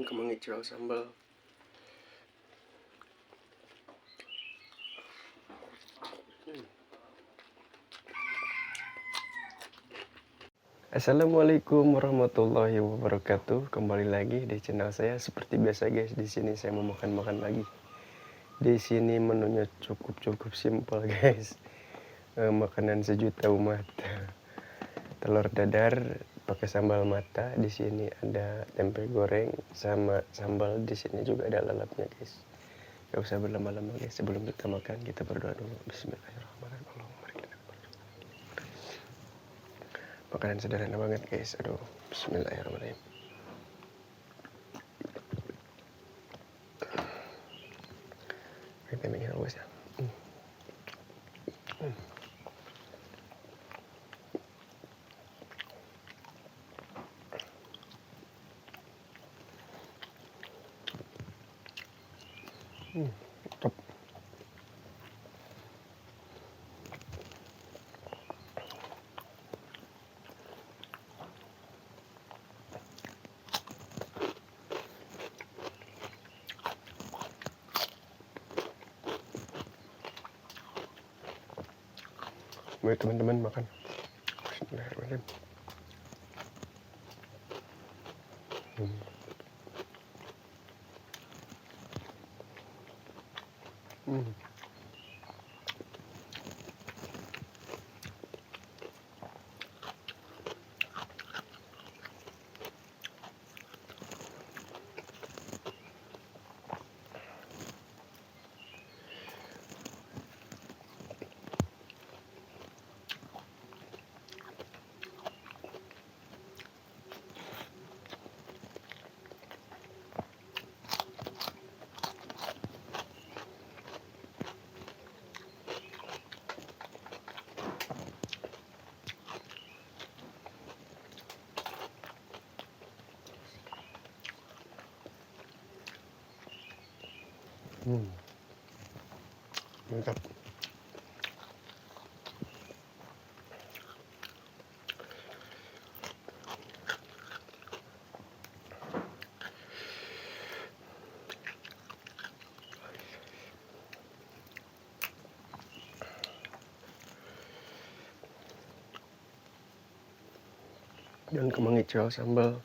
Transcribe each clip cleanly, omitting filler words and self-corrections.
daun kemangi cirau sambal. Assalamualaikum warahmatullahi wabarakatuh. Kembali lagi di channel saya. Seperti biasa guys, di sini saya mau makan lagi. Di sini menunya cukup simpel guys. Makanan sejuta umat. Telur dadar pakai sambal mata. Di sini ada tempe goreng sama sambal. Di sini juga ada lalapnya guys. Gak usah berlama-lama guys. Sebelum kita makan, kita berdoa dulu. Bismillahirrahmanirrahim. Makanan sederhana banget guys. Aduh, bismillahirrahmanirrahim. Kita bikin awas ya. Top. Mari teman-teman makan. Bismillahirrahmanirrahim. Mantap. Daun kemangi cirau sambal.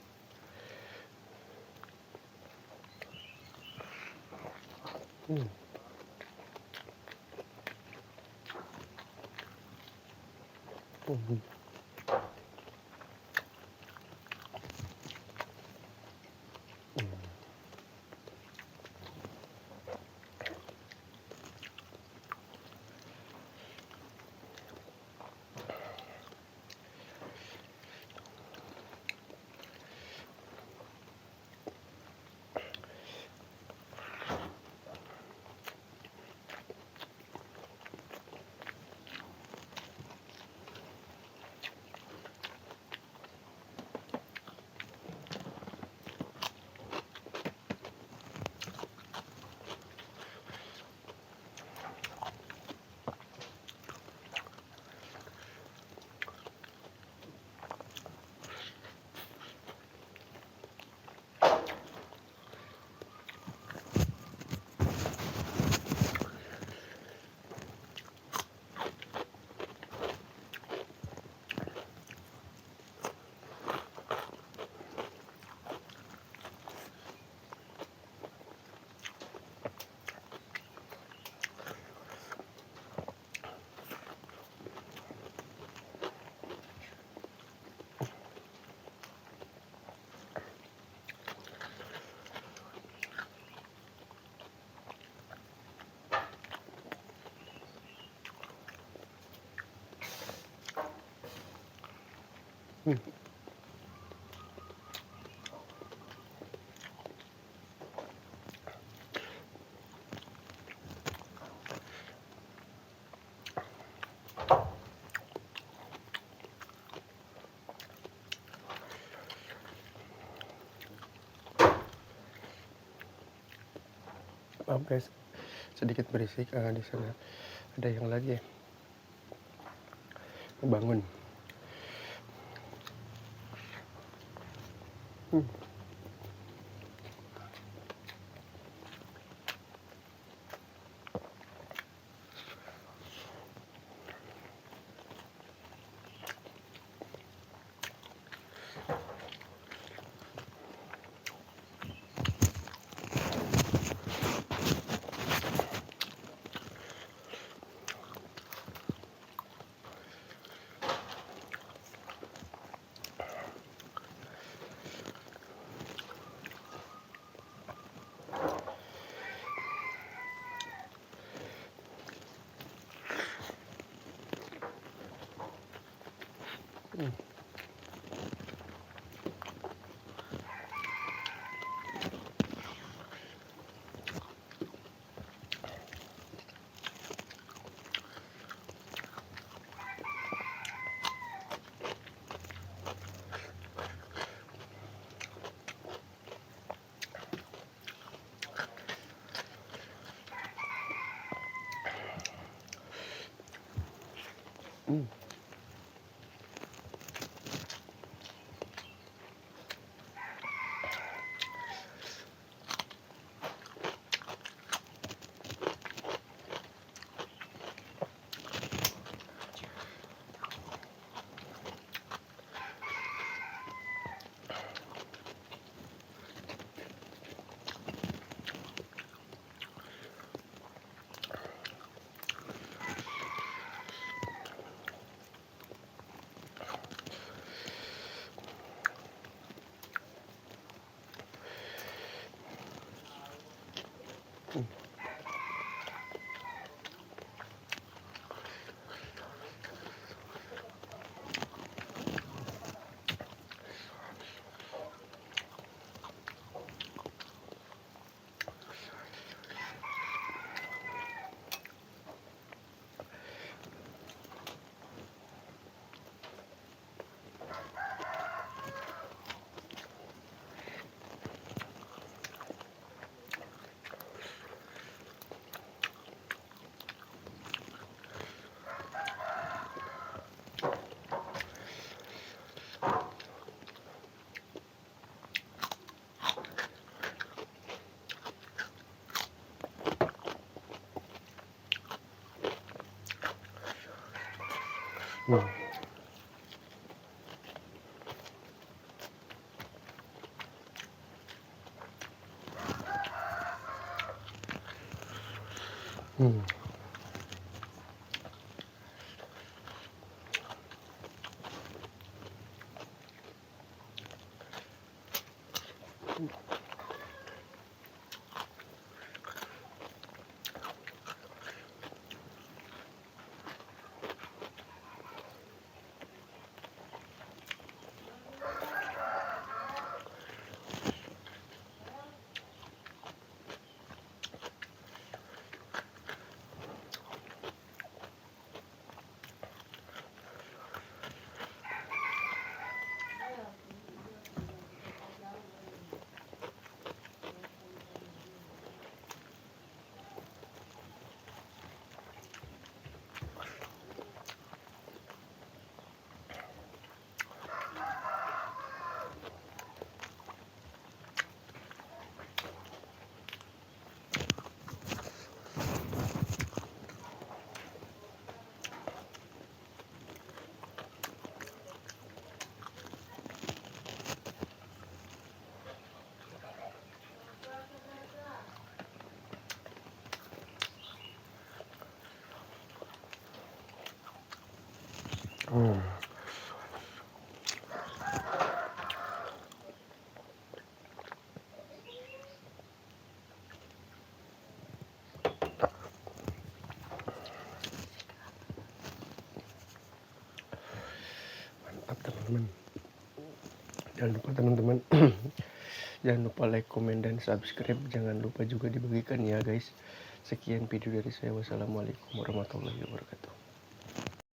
Maaf guys, sedikit berisik. Di sana ada yang lagi bangun. Hmm. Hmm. Hmm. Hmm. Hmm. Mantap teman-teman. Jangan lupa teman-teman, jangan lupa like, komen, dan subscribe. Jangan lupa juga dibagikan ya guys. Sekian video dari saya. Wassalamualaikum warahmatullahi wabarakatuh.